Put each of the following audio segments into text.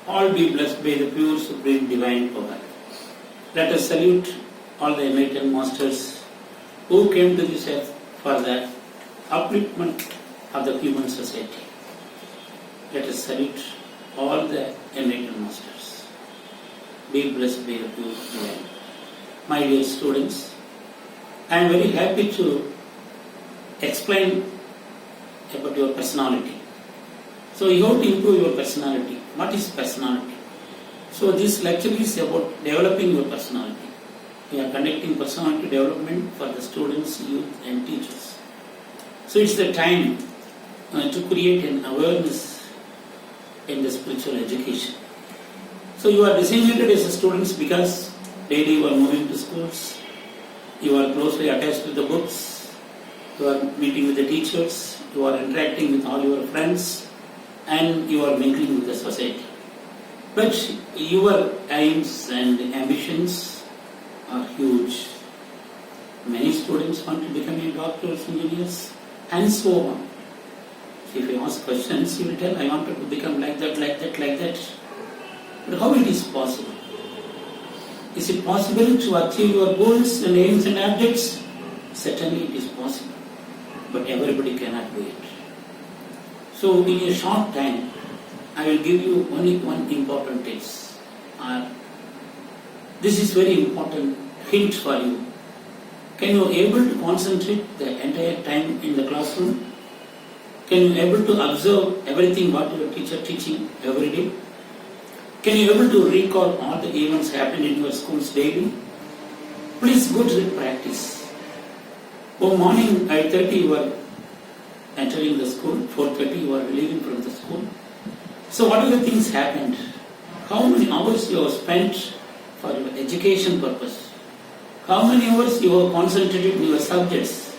all be blessed by the pure supreme divine power. Let us salute all the enlightened masters who came to this earth for the upliftment of the human society. Let us salute all the enlightened masters. Be blessed by the pure divine. My dear students, I am very happy to explain about your personality. So you have to improve your personality. What is personality? So this lecture is about developing your personality. We are conducting personality development for the students, youth and teachers. So it's the time to create an awareness in the spiritual education. So you are designated as students because daily you are moving to schools, you are closely attached to the books, you are meeting with the teachers, you are interacting with all your friends, and you are mingling with the society. But your aims and ambitions are huge. Many students want to become a doctors, engineers, and so on. So if you ask questions, you will tell, I wanted to become like that, like that, like that. But how it is possible? Is it possible to achieve your goals and aims and objects? Certainly it is possible. But everybody cannot do it. So in a short time, I will give you only one important tip. This is very important hint for you. Can you able to concentrate the entire time in the classroom? Can you able to observe everything what your teacher teaching every day? Can you able to recall all the events happened in your schools daily? Please go to the practice. One morning at 8:30 you are entering the school, 4:30 you are leaving from the school. So what are the things happened? How many hours you have spent for your education purpose? How many hours you have concentrated in your subjects?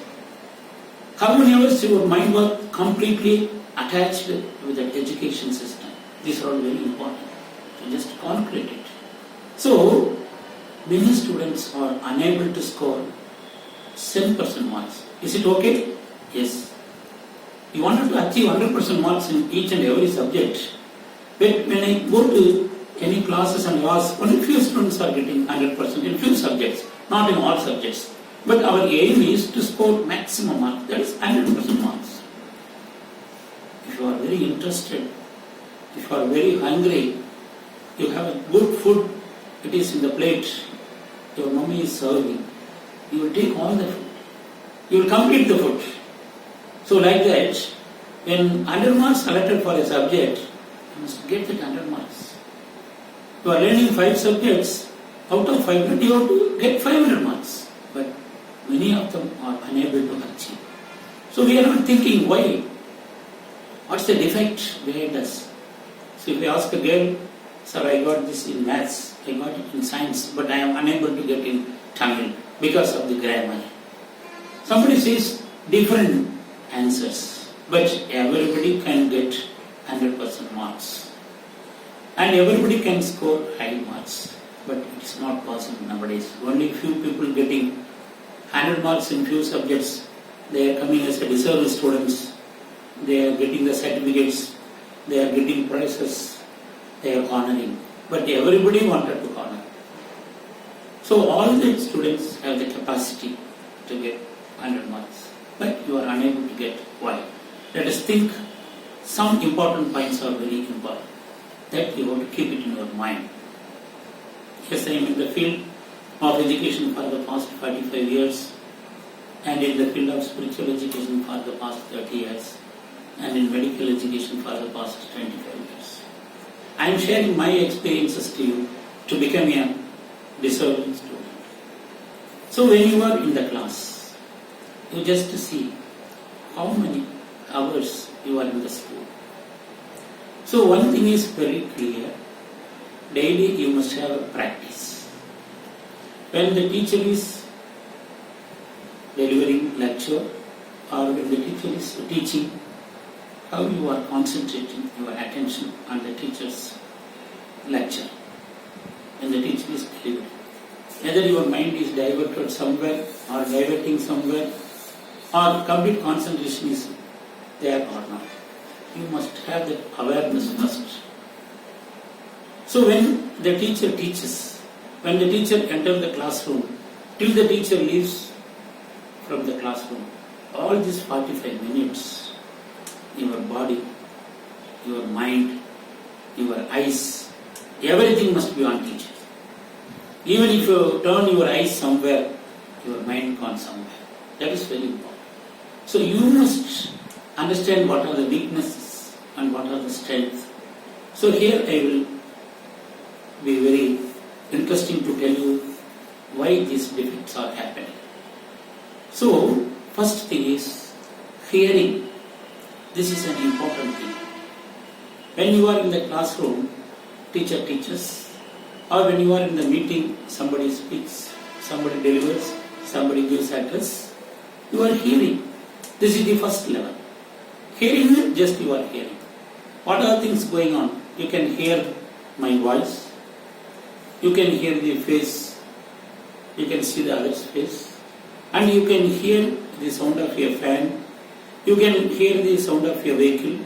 How many hours your mind was completely attached with the education system? These are all very important. So just concrete it. So many students are unable to score 7% marks. Is it okay? Yes. You wanted to achieve 100% marks in each and every subject. But when I go to any classes and ask, only few students are getting 100% in few subjects, not in all subjects. But our aim is to score maximum marks, that is 100% marks. If you are very interested, if you are very hungry, you have a good food, it is in the plate, your mummy is serving, you will take all the food. You will complete the food. So like that, when 100 marks allotted for a subject, you must get that 100 marks. You are learning 5 subjects, out of 500 you have to get 500 marks. But many of them are unable to achieve. So we are not thinking why. What's the defect behind us? So if we ask a girl, sir, I got this in maths, I got it in science, but I am unable to get in Tamil because of the grammar. Somebody says different answers, but everybody can get 100% marks. And everybody can score high marks, but it is not possible nowadays. Only few people getting 100 marks in few subjects, they are coming as a deserving students, they are getting the certificates, they are getting prizes, they are honoring. But everybody wanted to honor. So all the students have the capacity to get 100 marks, but you are unable to get why. Let us think some important points are very important that you have to keep it in your mind. Yes, I am in the field of education for the past 45 years and in the field of spiritual education for the past 30 years and in medical education for the past 25 years. I am sharing my experiences to you to become a deserving student. So when you are in the class, you just see how many hours you are in the school. So one thing is very clear, daily you must have a practice. When the teacher is delivering lecture or when the teacher is teaching, how you are concentrating your attention on the teacher's lecture when the teacher is delivering. Whether your mind is diverted somewhere or diverting somewhere or complete concentration is there or not. You must have that awareness first. So when the teacher teaches, when the teacher enters the classroom, till the teacher leaves from the classroom, all these 45 minutes, your body, your mind, your eyes, everything must be on teacher. Even if you turn your eyes somewhere, your mind gone somewhere. That is very important. So you must understand what are the weaknesses and what are the strengths. So here I will be very interesting to tell you why these defects are happening. So first thing is hearing. This is an important thing. When you are in the classroom, teacher teaches, or when you are in the meeting, somebody speaks, somebody delivers, somebody gives address, you are hearing. This is the first level. Hearing means just you are hearing. What are things going on? You can hear my voice, you can hear the face, you can see the other's face, and you can hear the sound of your fan, you can hear the sound of your vehicle,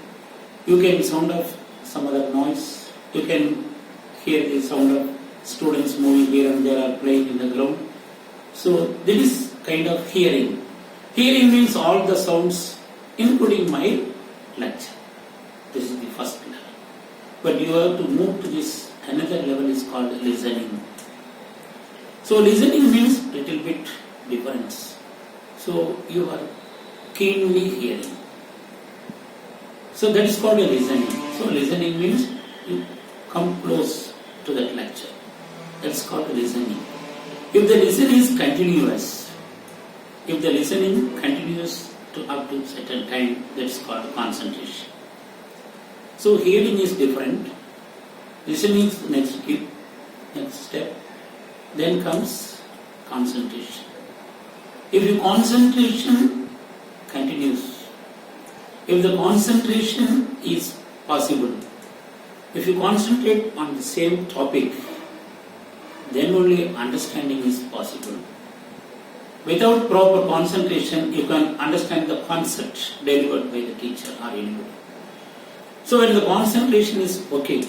you can sound of some other noise, you can hear the sound of students moving here and there or playing in the ground. So this is kind of hearing. Hearing means all the sounds including my lecture. This is the first level. But you have to move to this another level is called listening. So listening means little bit difference. So you are keenly hearing. So that is called a listening. So listening means you come close to that lecture. That's called listening. If the listening is continuous, if the listening continues to up to certain time, that's called concentration. So hearing is different. Listening is next step. Then comes concentration. If the concentration continues, if the concentration is possible, if you concentrate on the same topic, then only understanding is possible. Without proper concentration, you can understand the concept delivered by the teacher or anybody. So when the concentration is okay,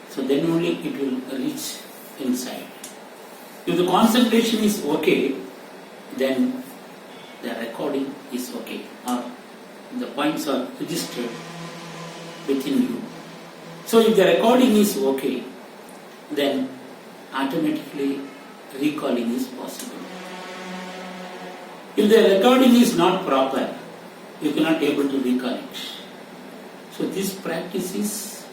so then only it will reach inside. If the concentration is okay, then the recording is okay, or the points are registered within you. So if the recording is okay, then automatically recalling is possible. If the recording is not proper, you cannot able to recall it. So this practice is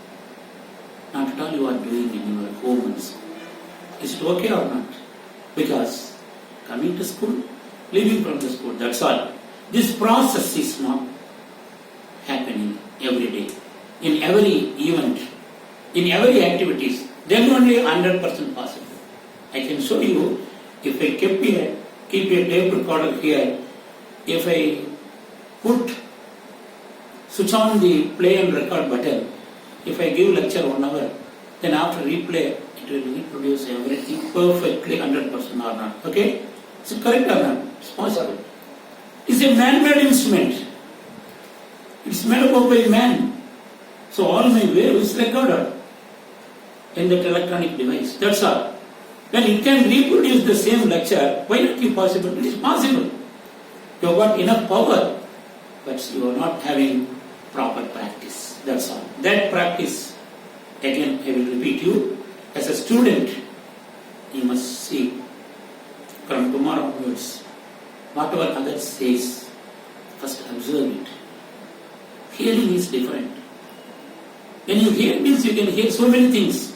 not at all you are doing in your home and school. Is it okay or not? Because coming to school, leaving from the school, that's all. This process is not happening every day, in every event, in every activities. Then only 100% possible. I can show you, if I keep a tape recorder here, if I switch on the play and record button, if I give lecture 1 hour, then after replay, it will reproduce everything perfectly 100% or not. Okay? Is it correct or not? It's possible. It's a man-made instrument. It's made up by man. So all my waves is recorded in that electronic device. That's all. When it can reproduce the same lecture, why not be possible? It is possible. You have got enough power, but you are not having proper practice. That's all. That practice, again I will repeat you, as a student, you must see from tomorrow onwards, whatever others says, first observe it. Hearing is different. When you hear means you can hear so many things,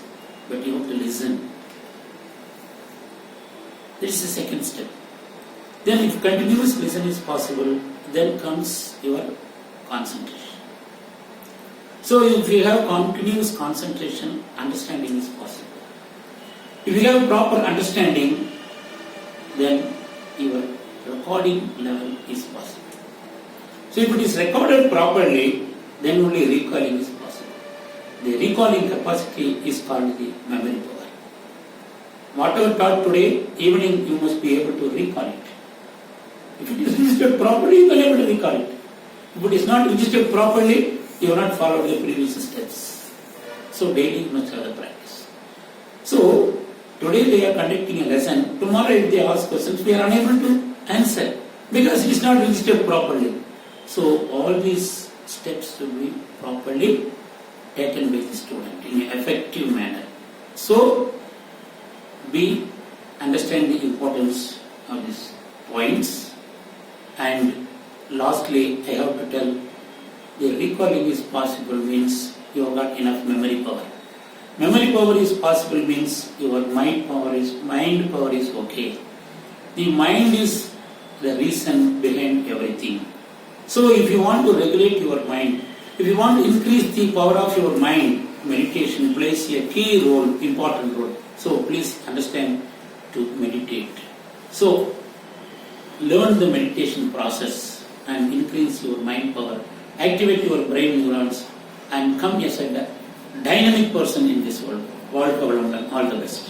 but you have to listen. This is the second step. Then if continuous listen is possible, then comes your concentration. So if you have continuous concentration, understanding is possible. If you have proper understanding, then your recording level is possible. So if it is recorded properly, then only recalling is possible. The recalling capacity is called the memory power. Whatever taught today, evening you must be able to recall it. If it is registered properly, you can be able to recall it. If it is not registered properly, you have not followed the previous steps. So daily you must have the practice. So today we are conducting a lesson. Tomorrow if they ask questions, we are unable to answer because it is not registered properly. So all these steps should be properly taken by the student in an effective manner. So we understand the importance of these points. And lastly, I have to tell, the recalling is possible means you have got enough memory power. Memory power is possible means your mind power is okay. The mind is the reason behind everything. So if you want to regulate your mind, if you want to increase the power of your mind, meditation plays a key role, important role. So please understand to meditate. So learn the meditation process and increase your mind power, activate your brain neurons and come as a dynamic person in this world. All the best.